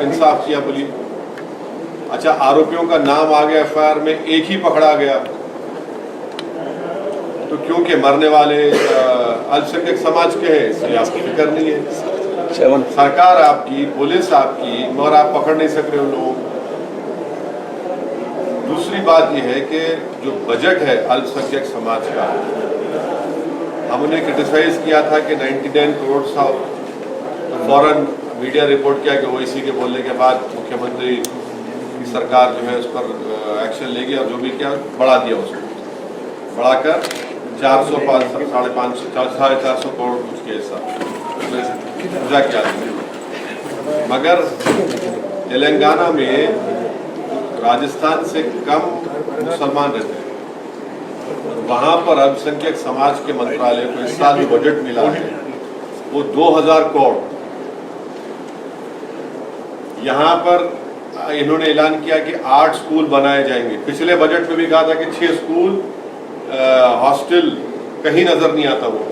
इंसाफ किया पुलिस। अच्छा, आरोपियों का नाम आ गया एफआईआर में, एक ही पकड़ा गया, तो क्योंकि मरने वाले अल्पसंख्यक समाज के हैं इसलिए आपको फिक्र नहीं है। सरकार आपकी, पुलिस आपकी, मगर आप पकड़ नहीं सक रहे उन लोगों को। दूसरी बात यह है कि जो बजट है अल्पसंख्यक समाज का, हमने क्रिटिसाइज किया था कि 99 करोड़ था, फौरन मीडिया रिपोर्ट किया कि ओवैसी के बोलने के बाद मुख्यमंत्री की सरकार जो है उस पर एक्शन लेगी, और जो भी किया बढ़ा दिया, उसको बढ़ाकर 400 साढ़े 400 करोड़ कुछ के हिसाब पूजा किया। मगर तेलंगाना में राजस्थान से कम मुसलमान रहते हैं, वहाँ पर अल्पसंख्यक समाज के मंत्रालय को इस साल जो बजट मिला है वो 2000 करोड़। यहाँ पर इन्होंने ऐलान किया कि 8 स्कूल बनाए जाएंगे। पिछले बजट में भी कहा था कि 6 स्कूल, हॉस्टल कहीं नजर नहीं आता। वो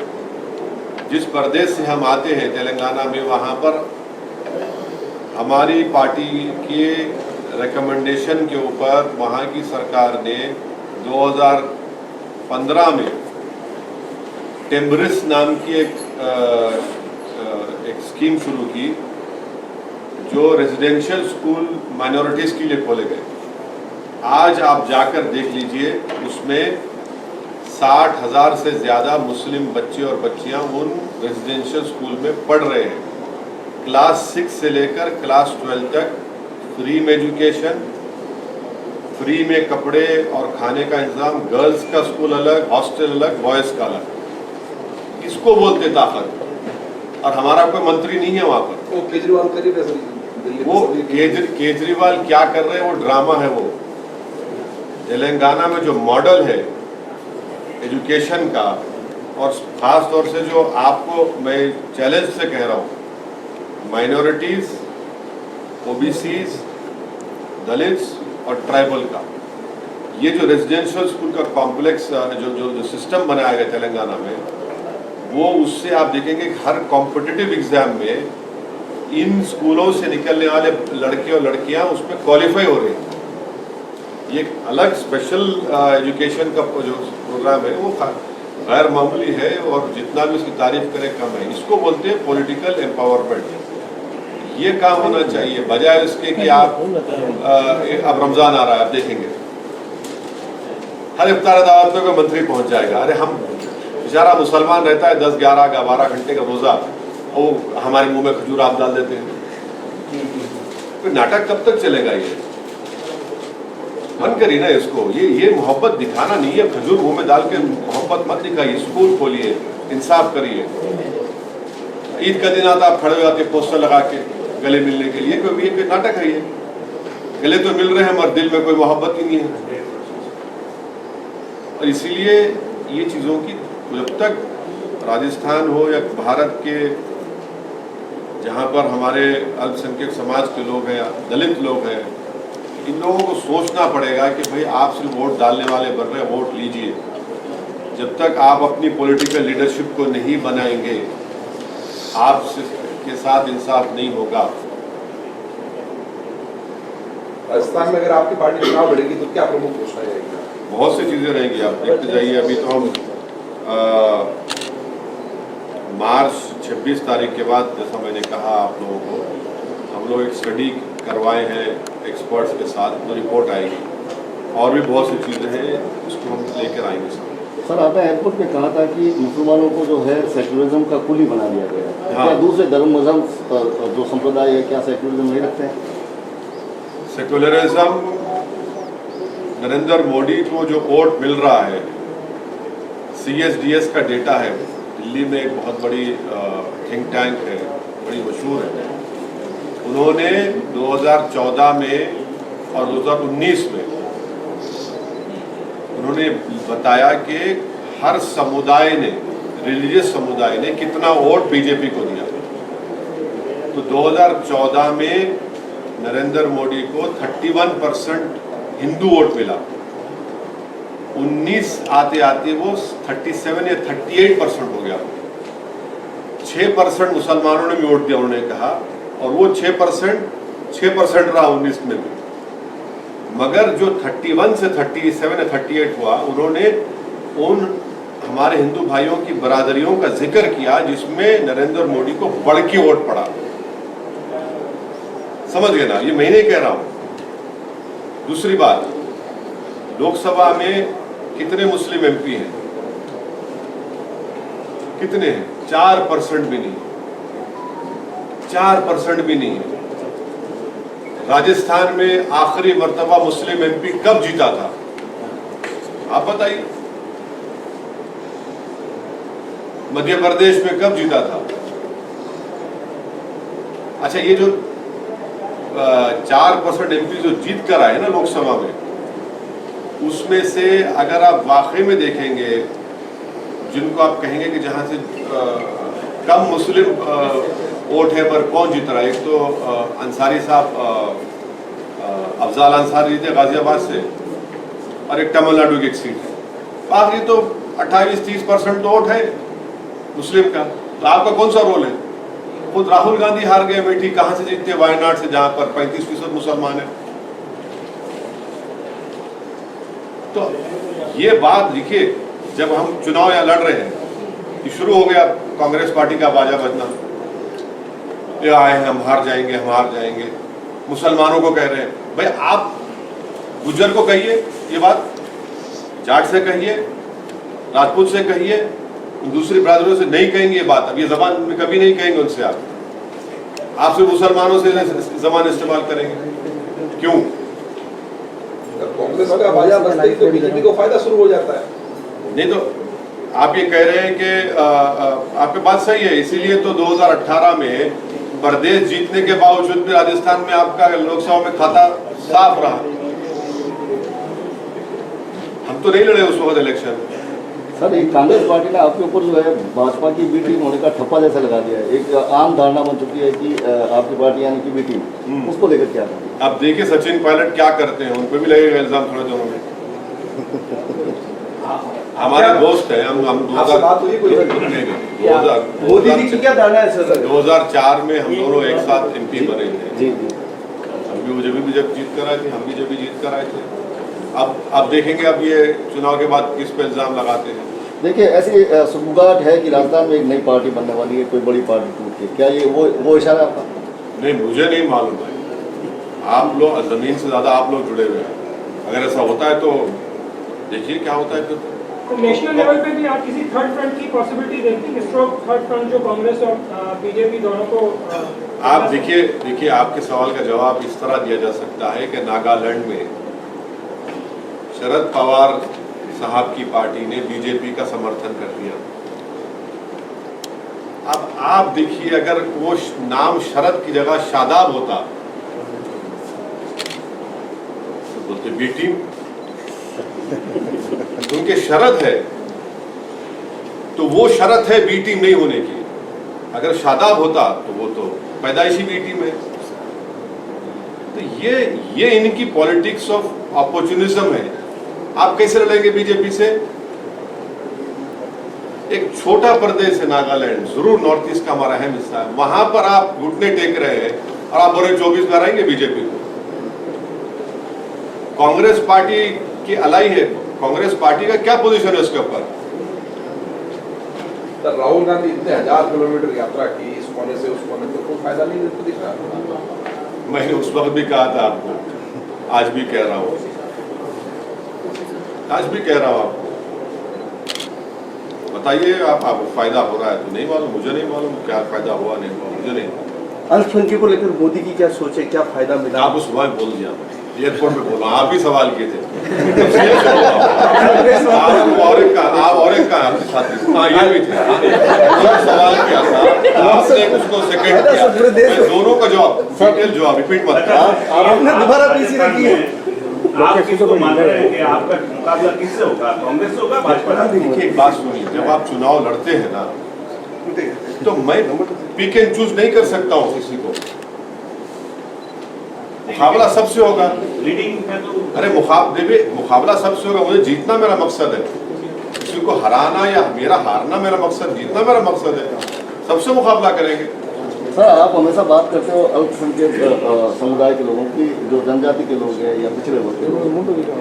जिस प्रदेश से हम आते हैं तेलंगाना में, वहाँ पर हमारी पार्टी के रिकमेंडेशन के ऊपर वहाँ की सरकार ने 2015 में टेम्ब्रिस नाम की एक स्कीम शुरू की, जो रेजिडेंशियल स्कूल माइनॉरिटीज के लिए खोले गए। आज आप जाकर देख लीजिए, उसमें 60,000 से ज़्यादा मुस्लिम बच्चे और बच्चियां उन रेजिडेंशियल स्कूल में पढ़ रहे हैं। क्लास 6 से लेकर क्लास 12 तक फ्री में एजुकेशन, फ्री में कपड़े और खाने का इंतजाम, गर्ल्स का स्कूल अलग, हॉस्टल अलग, बॉयज़ का अलग। इसको बोलते ताकत। और हमारा कोई मंत्री नहीं है वहाँ पर। वो केजरीवाल करीब है, वो केजरीवाल क्या कर रहे हैं, वो ड्रामा है। वो तेलंगाना में जो मॉडल है एजुकेशन का, और खास तौर से जो आपको मैं चैलेंज से कह रहा हूँ, माइनॉरिटीज, ओबीसीज, दलित्स और ट्राइबल का, ये जो रेजिडेंशियल स्कूल का कॉम्प्लेक्स जो सिस्टम बनाया गया तेलंगाना में, वो उससे आप देखेंगे कि हर कॉम्पिटिटिव एग्जाम में इन स्कूलों से निकलने वाले लड़के और लड़कियां उसमें क्वालिफाई हो रहे हैं। ये एक अलग स्पेशल एजुकेशन का जो प्रोग्राम है वो गैर मामूली है, और जितना भी उसकी तारीफ करें कम है। इसको बोलते हैं पॉलिटिकल एम्पावरमेंट। ये काम होना चाहिए, बजाय इसके कि आप अब रमजान आ रहा है, आप देखेंगे हर इफ्तार दावत पे कोई मंत्री पहुंच जाएगा। अरे हम बेचारा मुसलमान रहता है 10, 11, 12 घंटे का रोजा, वो हमारे मुंह में खजूर आप डाल देते हैं। नाटक कब तक चलेगा? ये बंद करिए ना इसको। ये मोहब्बत दिखाना नहीं है। खजूर मुंह में डाल के मोहब्बत मत दिखाइए। स्कूल खोलिए, इंसाफ करिए। ईद का दिन आता, आप खड़े हो जाते पोस्टर लगा के गले मिलने के लिए। कोई नाटक है? ये गले तो मिल रहे हैं मगर दिल में कोई मोहब्बत ही नहीं है। और इसीलिए ये चीज़ों की, जब तक राजस्थान हो या भारत के जहाँ पर हमारे अल्पसंख्यक समाज के लोग हैं, दलित लोग हैं, इन लोगों को सोचना पड़ेगा कि भाई आप सिर्फ वोट डालने वाले बन रहे हैं, वोट लीजिए। जब तक आप अपनी पॉलिटिकल लीडरशिप को नहीं बनाएंगे, आप के साथ इंसाफ नहीं होगा। राजस्थान में अगर आपकी पार्टी चुनाव लड़ेगी तो क्या प्रमुख घोषणा रहेगी? बहुत सी चीज़ें रहेंगी, आप देखते जाइए। अभी तो हम मार्च 26 तारीख के बाद, जैसा मैंने कहा आप लोगों को, हम लोग एक स्टडी करवाए हैं एक्सपर्ट्स के साथ, तो रिपोर्ट आएगी। और भी बहुत सी चीज़ें हैं, उसको हम लेकर आएंगे सामने। सर, आपने एयरपोर्ट पे कहा था कि मुसलमानों को जो है सेकुलरिज्म का कुली बना दिया गया है। हाँ। क्या दूसरे धर्म मजहब जो संप्रदाय है, क्या सेकुलरिज्म नहीं रखते हैं? सेकुलरिज्म, नरेंद्र मोदी को जो वोट मिल रहा है, CSDS का डेटा है, दिल्ली में एक बहुत बड़ी थिंक टैंक है, बड़ी मशहूर है। उन्होंने 2014 में और 2019 में उन्होंने बताया कि हर समुदाय ने, रिलीजियस समुदाय ने कितना वोट बीजेपी को दिया। तो 2014 में नरेंद्र मोदी को 31% हिंदू वोट मिला। 19 आते आते वो 37 या 38% हो गया। 6% मुसलमानों ने भी वोट दिया, उन्होंने कहा। और वो 6% 6% रहा 19 में भी, मगर जो 31 से 37 या 38 हुआ, उन्होंने उन हमारे हिंदू भाइयों की बरादरियों का जिक्र किया जिसमें नरेंद्र मोदी को बढ़ के वोट पड़ा। समझ गए ना, ये मैं नहीं कह रहा हूं। दूसरी बात, लोकसभा में कितने मुस्लिम एमपी हैं? कितने हैं? 4% भी नहीं, 4% भी नहीं है। राजस्थान में आखिरी मर्तबा मुस्लिम एमपी कब जीता था, आप बताइए। मध्य प्रदेश में कब जीता था? अच्छा, ये जो 4% एमपी जो जीत कर आए ना लोकसभा में, उसमें से अगर आप वाकई में देखेंगे, जिनको आप कहेंगे कि जहां से कम मुस्लिम वोट है पर कौन जीत रहा है, एक तो अंसारी साहब, अफजाल अंसारी जीते गाजियाबाद से, और एक तमिलनाडु की एक सीट है। बाकी तो 28-30% तो वोट है मुस्लिम का। तो आपका कौन सा रोल है? खुद राहुल गांधी हार गए अमेठी, कहां से जीतते? वायनाड से, जहां पर 35% मुसलमान है। तो ये बात देखिए, जब हम चुनाव यहाँ लड़ रहे हैं, ये शुरू हो गया कांग्रेस पार्टी का बाजा बजना, ये आए हैं हम हार जाएंगे, हम हार जाएंगे। मुसलमानों को कह रहे हैं, भाई आप गुज्जर को कहिए ये बात, जाट से कहिए, राजपूत से कहिए, दूसरी बरादरियों से नहीं कहेंगे ये बात। अब ये जबान में कभी नहीं कहेंगे उनसे, आप सिर्फ मुसलमानों से जबान इस्तेमाल करेंगे। क्यों? कांग्रेस का बाजा बजता ही तो बीजेपी को फायदा शुरू हो जाता है। नहीं तो आप ये कह रहे हैं कि आपकी बात सही है, इसीलिए तो 2018 में प्रदेश जीतने के बावजूद भी राजस्थान में आपका लोकसभा में खाता साफ रहा। हम तो नहीं लड़े उस वक्त इलेक्शन। सर, एक कांग्रेस पार्टी ने आपके ऊपर जो है भाजपा की बी टीम होने का ठप्पा जैसा लगा दिया है। एक आम धारणा बन चुकी है कि आपकी पार्टी यानी कि बी टीम, उसको लेकर क्या करें? अब देखिए सचिन पायलट क्या करते हैं, उन पर भी लगेगा इल्जाम थोड़े दिनों में। हमारे दोस्त है, हम 2004 में हम दोनों एक साथ एमपी बने थे। जी, हम भी जब जीत कर आए थे, हम भी जब भी जीत कर आए थे। अब देखेंगे अब ये चुनाव के बाद किस पे इल्जाम लगाते हैं। देखिए, ऐसी सुगबुगाहट है कि राजस्थान में एक नई पार्टी बनने वाली है, कोई बड़ी पार्टी टूट के। क्या ये वो इशारा आपका? नहीं, मुझे नहीं मालूम है। आप लोग जमीन से ज्यादा आप लोग जुड़े हुए हैं। अगर ऐसा होता है तो देखिए क्या होता है। तो नेशनल लेवल पे भी आप किसी थर्ड फ्रंट की पॉसिबिलिटी देखते हैं? स्ट्रोक थर्ड फ्रंट जो कांग्रेस और बीजेपी दोनों को आप देखिए आपके सवाल का जवाब इस तरह दिया जा सकता है कि नागालैंड में शरद पवार साहब की पार्टी ने बीजेपी का समर्थन कर दिया। अब आप देखिए, अगर वो नाम शरद की जगह शादाब होता तो बोलते बी टीम। उनके शरत है तो वो शरत है बी टीम नहीं होने की। अगर शादाब होता तो वो तो पैदाइशी बी टीम है। तो ये इनकी पॉलिटिक्स ऑफ अपॉर्चुनिज्म है। आप कैसे लड़ेंगे बीजेपी से? एक छोटा प्रदेश है नागालैंड, जरूर नॉर्थ ईस्ट का हमारा अहम हिस्सा है, वहां पर आप घुटने टेक रहे हैं और आप बोले 24 में हराएंगे बीजेपी को। कांग्रेस पार्टी की अलाई है, कांग्रेस पार्टी का क्या पोजीशन है उसके ऊपर? सर, राहुल गांधी इतने 1000 किलोमीटर यात्रा की इस कोने से उस कोने तक, कोई फायदा नहीं दिख रहा। मैंने उस वक्त भी कहा था आपको, आज भी कह रहा हूं, आपको बताइए। आपको फायदा हो रहा है तो नहीं मालूम, मुझे नहीं मालूम क्या फायदा हुआ नहीं हुआ, मुझे नहीं मालूम। अल्पसंख्यक को लेकर मोदी की क्या सोच है, क्या फायदा मिला? आपको सुबह बोल दिया, एयरपोर्ट में बोला, आप ही सवाल किए थे। आप और एक का आपके साथी, हाँ ये भी थे, सवाल किया था आपने, उसको सेकंड किया। दोनों का जवाब, डिटेल जवाब, रिपीट मत। आपने दोबारा पीसी रखी है। आप किसको मान रहे हैं कि आपका मुकाबला किससे होगा? कांग्रेस से होगा, भाजपा से? देखिए, एक बात सुनिए, जब आप चुनाव लड़ते हैं ना तो मैं पिक एंड चूज नहीं कर सकता हूँ किसी को। मुकाबला सबसे होगा। लीडिंग है तो अरे मुकाबला सबसे होगा। मुझे जीतना मेरा मकसद है, किसी को हराना या मेरा हारना मेरा मकसद, जीतना मेरा मकसद है। सबसे मुकाबला करेंगे। सर आप हमेशा बात करते हो अल्पसंख्यक समुदाय के लोगों की, जो जनजाति के लोग हैं या पिछड़े वर्ग के लोग,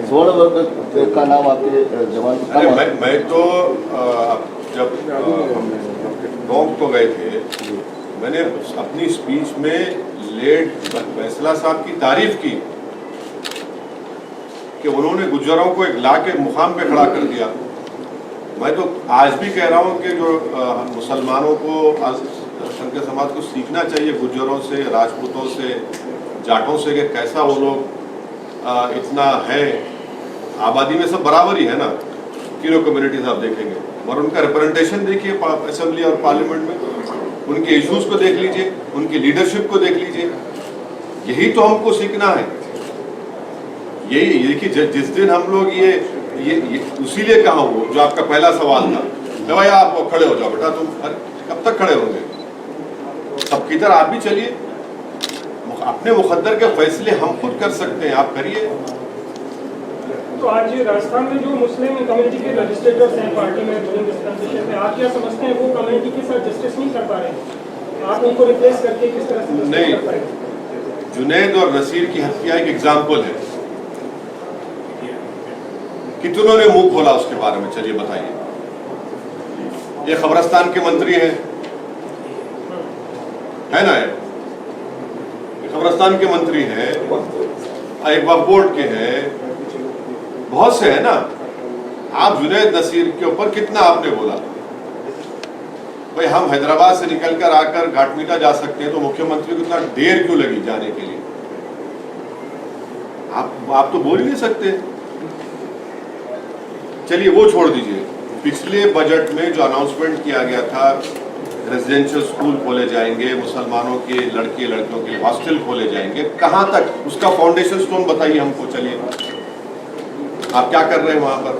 स्वर्ण वर्ग का नाम आपके जवान को अरे कम आता है? मैं तो जब हम टोंक को गए थे, मैंने अपनी स्पीच में लेट फैसला साहब की तारीफ की कि उन्होंने गुज्जरों को एक ला के मुकाम पे खड़ा कर दिया। मैं तो आज भी कह रहा हूँ कि जो मुसलमानों को, संख्य समाज को सीखना चाहिए गुज्जरों से, राजपूतों से, जाटों से, कि कैसा वो लोग इतना है, आबादी में सब बराबर ही है ना, तीनों कम्युनिटीज आप देखेंगे, और उनका रिप्रेजेंटेशन देखिए असेंबली और पार्लियामेंट में, उनके इश्यूज को देख लीजिए, उनकी लीडरशिप को देख लीजिए। यही तो हमको सीखना है। यही देखिए, जिस दिन हम लोग ये उसीलिए कहा वो जो आपका पहला सवाल था, भाई आप खड़े हो जाओ बेटा, तुम कब तक खड़े होंगे? सबकी तरह आप भी चलिए, अपने मुकद्दर के फैसले हम खुद कर सकते हैं, आप करिए। तो आज राजस्थान में जो मुस्लिम कम्युनिटी के लेजिस्लेटर्स हैं पार्टी में, रूलिंग डिस्पेंसेशन में, आप क्या समझते हैं वो कम्युनिटी के साथ जस्टिस नहीं कर पा रहे? आप उनको रिप्लेस करके किस तरह से नहीं, कर पाएंगे? जुनैद और नसीर की हत्या एक एग्जाम्पल है। कितनों ने मुंह खोला उसके बारे में, चलिए बताइए। ये खबरस्तान के मंत्री हैं, है ना, ये खबरस्तान के मंत्री हैं, एक वक्फ बोर्ड के हैं, बहुत से है ना। आप जुनैद नसीर के ऊपर कितना आपने बोला? भाई हम हैदराबाद से निकलकर आकर घाटमीटा जा सकते हैं, तो मुख्यमंत्री को इतना देर क्यों लगी जाने के लिए? आप तो बोल ही नहीं सकते। चलिए वो छोड़ दीजिए। पिछले बजट में जो अनाउंसमेंट किया गया था, रेजिडेंशियल स्कूल खोले जाएंगे, मुसलमानों के लड़के लड़कियों के हॉस्टल खोले जाएंगे, कहां तक उसका फाउंडेशन स्टोन बताइए हमको। चलिए आप क्या कर रहे हैं वहां पर?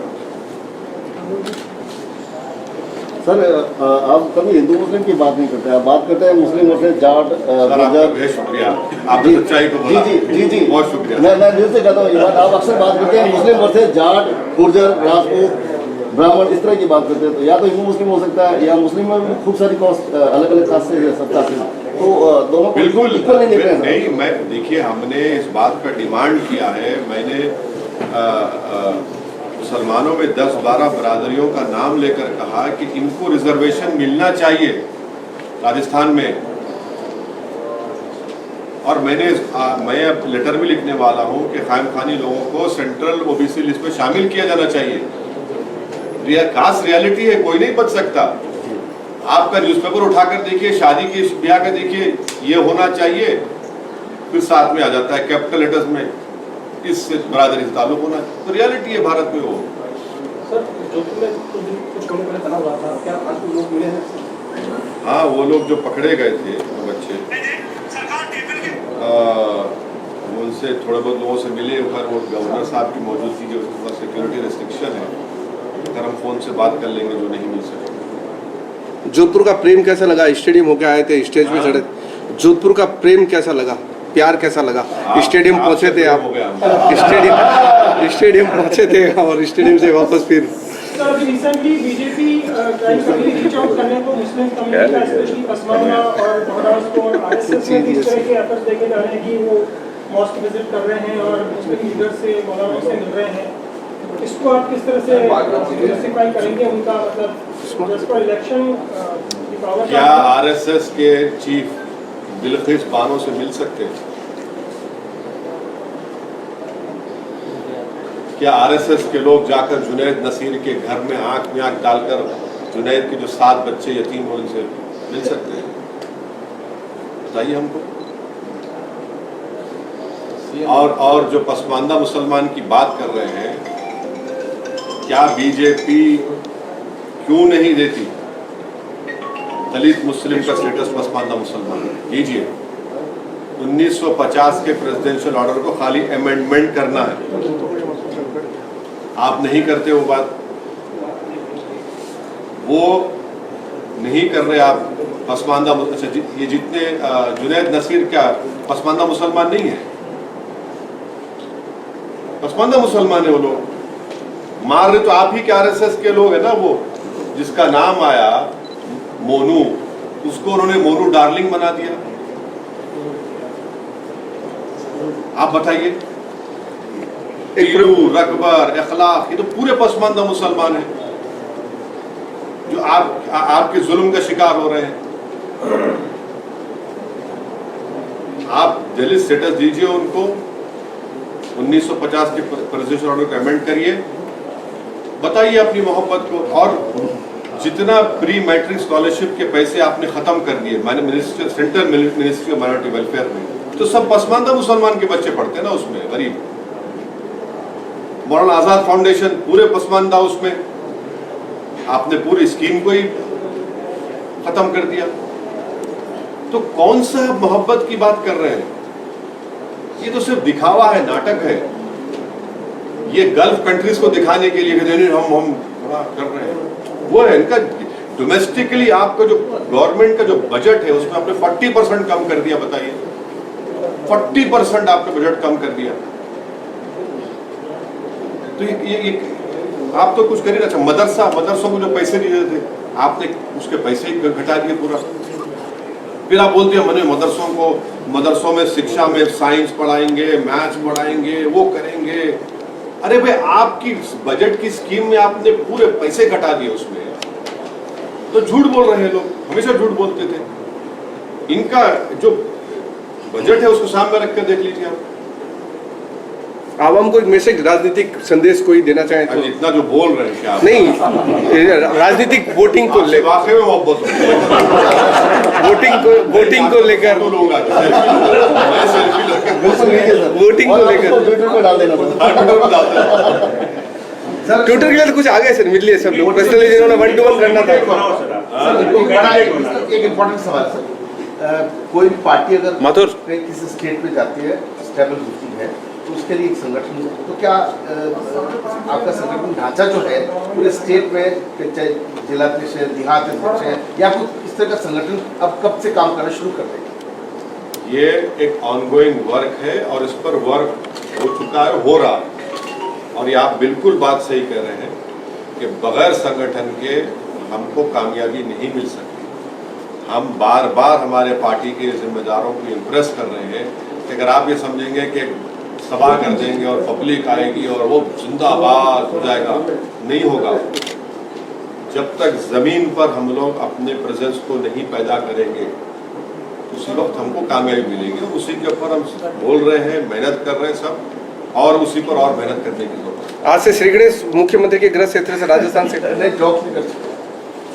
सर आप कभी हिंदू मुस्लिम की बात नहीं करते, आप बात करते हैं मुस्लिम वर्सेस जाट, बहुत शुक्रिया, आपने सच्चाई को बोला। जी बहुत शुक्रिया। मैं दिल से कहता हूँ ये बात। आप अक्सर बात करते हैं मुस्लिम वर्सेस जाट, गुर्जर, राजपूत, ब्राह्मण, इस तरह की बात करते हैं। तो या तो हिंदू मुस्लिम हो सकता है, या मुस्लिम में भी खूब सारी अलग अलग कास्ट से, सब कास्ट से, तो दोनों को बिल्कुल इक्वल नहीं देख रहे हैं। नहीं, मैं देखिए, हमने इस बात का डिमांड किया है। मैंने मुसलमानों में 10-12 बरादरियों का नाम लेकर कहा कि इनको रिजर्वेशन मिलना चाहिए राजस्थान में, और मैं अब लेटर भी लिखने वाला हूं कि खायम खानी लोगों को सेंट्रल ओबीसी लिस्ट में शामिल किया जाना चाहिए। कास्ट रियलिटी है, कोई नहीं बच सकता। आपका न्यूज़पेपर उठाकर देखिए, शादी की ब्याह का देखिए, ये होना चाहिए, फिर साथ में आ जाता है कैपिटल लेटर्स में इससे बरादरी से ताल्लुक होना। तो रियलिटी है भारत में। वो सर जोधपुर में कुछ लोगों का तनाव हुआ था, क्या आज लोग मिले हैं? हाँ, वो लोग जो पकड़े गए थे वो बच्चे, उनसे थोड़े बहुत लोगों से मिले, पर वो गवर्नर साहब की मौजूदगी के उसके सिक्योरिटी रेस्ट्रिक्शन है, अगर हम फोन से बात कर लेंगे जो नहीं मिल सके। जोधपुर का प्रेम कैसा लगा? स्टेडियम होके आए थे, स्टेज पे चढ़े। जोधपुर का प्रेम कैसा लगा, प्यार कैसा लगा? स्टेडियम पहुंचे थे आप, स्टेडियम पहुंचे थे और स्टेडियम से वापस फिर sir recently BJP reach out करने को मुस्लिम कम्युनिटी का, स्पेशली पसमानदा और महाराष्ट्र और आरएसएस में इस तरह के एफर्ट्स देखे जा रहे हैं कि वो मॉस्क विजिट कर रहे हैं और मुस्लिम लीडर से, मौलाना से मिल रहे हैं। इसको आप किस तरह से जस्टिफाई करेंगे? उनका मतलब जस्ट फॉर इलेक्शन क्या आरएसएस के चीफ बिल्किस बानो से मिल सकते हैं? क्या आरएसएस के लोग जाकर जुनैद नसीर के घर में आंख में आंख डालकर जुनैद के जो 7 बच्चे यतीम हो उनसे मिल सकते हैं? बताइए हमको। और जो पसमानदा मुसलमान की बात कर रहे हैं, क्या बीजेपी क्यों नहीं देती दलित मुस्लिम का स्टेटस पसमानदा मुसलमान? लीजिए, 1950 के प्रेसिडेंशियल ऑर्डर को खाली अमेंडमेंट करना है, आप नहीं करते वो बात, वो नहीं कर रहे आप। पसमानदा, अच्छा ये जितने जुनैद नसीर क्या पसमानदा मुसलमान नहीं है? पसमानदा मुसलमान है वो लोग। मार रहे तो आप ही के आरएसएस के लोग है ना, वो जिसका नाम आया मोनू, उसको उन्होंने मोरू डार्लिंग बना दिया। आप बताइए, ईलू, रकबर, अखलाक, ये तो पूरे पसमानदा मुसलमान हैं जो आपके जुल्म का शिकार हो रहे हैं। आप दलित स्टेटस दीजिए उनको, 1950 के प्रेसिडेंशियल ऑर्डर को अमेंड करिए, बताइए अपनी मोहब्बत को। और जितना प्री मैट्रिक स्कॉलरशिप के पैसे आपने खत्म कर दिए central ministry of minority welfare में, तो सब पसमानदा मुसलमान के बच्चे पढ़ते हैं ना उसमें, गरीब। मौलाना आजाद फाउंडेशन पूरे पसमानदा, उसमें आपने पूरी स्कीम को ही खत्म कर दिया। तो कौन सा मोहब्बत की बात कर रहे हैं? ये तो सिर्फ दिखावा है, नाटक है। ये गल्फ कंट्रीज को दिखाने के लिए हम कर रहे हैं, वो है इनका। डोमेस्टिकली आपका जो गवर्नमेंट का जो बजट है उसमें आपने 40% कम कर दिया। बताइए, 40% आपने बजट कम कर दिया। तो ये आप तो कुछ कर ही रहे थे। मदरसों को जो पैसे दिए थे आपने उसके पैसे ही घटा दिए पूरा। फिर आप बोलते हैं मैंने मदरसों में शिक्षा में साइंस पढ़ाएंगे, मैथ्स पढ़ाएंगे, वो करेंगे। अरे भाई, आपकी बजट की स्कीम में आपने पूरे पैसे घटा दिए उसमें। तो झूठ बोल रहे हैं लोग, हमेशा झूठ बोलते थे। इनका जो बजट है उसको सामने रख कर देख लीजिए आप। आवाम को एक मैसेज, राजनीतिक संदेश कोई देना चाहें तो? इतना जो बोल रहे हैं क्या? नहीं, राजनीतिक वोटिंग को लेकर, वाकई में मोहब्बत वोटिंग को लेकर, वोटिंग को लेकर ट्विटर पे डाल देना था। ट्विटर के लिए तो कुछ आ गए सर, मिल लिए सब लोग पर्सनली, जिन्होंने 1-to-1 करना था। एक इम्पोर्टेंट सवाल सर, कोई भी पार्टी अगर माथुर किसी स्टेट में जाती है, स्टेबल होती है, तो उसके लिए एक संगठन, तो क्या आपका संगठन ढांचा जो है पूरे स्टेट में, चाहे जिला परिषद, देहात अध्यक्ष है, या कुछ इस तरह का संगठन अब कब से काम करना शुरू कर देगा? ये एक ऑनगोइंग वर्क है और इस पर वर्क हो चुका है, हो रहा है। और ये आप बिल्कुल बात सही कह रहे हैं कि बगैर संगठन के हमको कामयाबी नहीं मिल सकती। हम बार बार हमारे पार्टी के जिम्मेदारों को इम्प्रेस कर रहे हैं कि अगर आप ये समझेंगे कि सभा कर देंगे और पब्लिक आएगी और वो जिंदाबाद हो जाएगा, नहीं होगा। जब तक जमीन पर हम लोग अपने प्रेजेंस को नहीं पैदा करेंगे उसी वक्त हमको कामयाबी मिलेगी। उसी के ऊपर हम बोल रहे हैं, मेहनत कर रहे हैं सब, और उसी पर और मेहनत करने की जरूरत है। आज से श्री गणेश मुख्यमंत्री के गृह क्षेत्र से राजस्थान से जॉब नहीं कर सकते,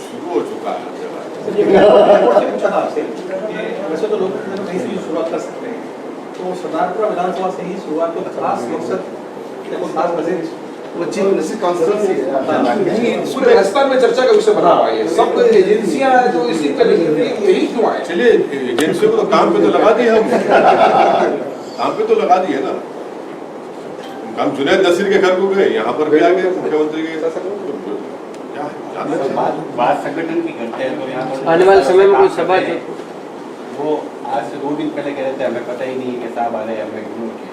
शुरू हो चुका है। वैसे तो लोग कहीं से शुरुआत कर सकते हैं, तो सरदारपुरा विधानसभा से ही शुरुआत, तो खास मकसद, देखो खास वजह वो चीफ मिनिस्टर कॉन्स्टिट्यूंसी है। पूरे राजस्थान में चर्चा का विषय बना हुआ है। सब एजेंसियां जो इसी तरह यही क्यों आए? चलिए, एजेंसियों को तो काम पे तो लगा दिए हम, काम पे तो लगा दिए ना। हम जुनैद नसीर के घर को गए, यहाँ पर भी आ गए मुख्यमंत्री के। क्या बात संगठन की करते हैं तो यहाँ आने वाले समय में कोई सभा वो आज से 2 दिन पहले कह रहे थे हमें पता ही नहीं कि साहब आ रहे हैं, हमें इग्नोर किया।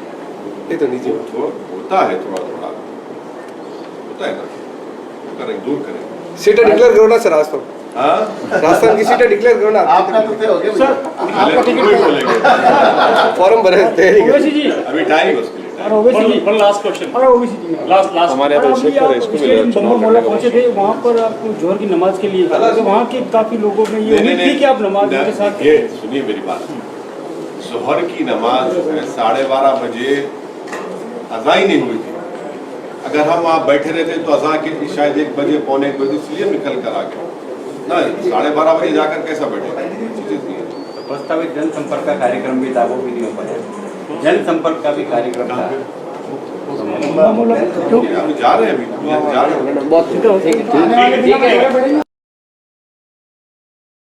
ये तो नीचे होता है, थोड़ा थोड़ा होता है ना, करें, दूर करें। सीटें डिक्लेयर करो ना सर आज तो। हाँ, राजस्थान की सीटें डिक्लेयर करो ना। आपका तो तय हो गया सर, आपका टिकट बोलेंगे फॉर्म भरे तैयारी कर। ओवैसी जी, अभी टाइम उसके लिए। और ओवैसी जी, लास्ट क्वेश्चन, और ओवैसी जी, लास्ट हमारे यहाँ तो शेखर है, इसको मिला बम्बा मोहल्ला पहुंचे थे, वहाँ पर आप जोहर की नमाज के लिए, तो वहाँ के काफी लोगों में ये उम्मीद थी कि आप नमाज के साथ। ये सुनिए मेरी बात, जोहर की नमाज जो है 12:30 बजे अज़ा ही नहीं हुई थी। अगर हम वहाँ बैठे रहते तो अज़ा के शायद 1 बजे, पौने 1 बजे, इसलिए निकल कर आ गए ना। 12:30 बजे जाकर कैसा बैठे? प्रस्तावित जनसंपर्क का कार्यक्रम भी था, वो भी नहीं हो पाया। जनसंपर्क का भी कार्यक्रम था, अभी जा रहे हैं, अभी जा रहे हैं। बहुत ठीक है।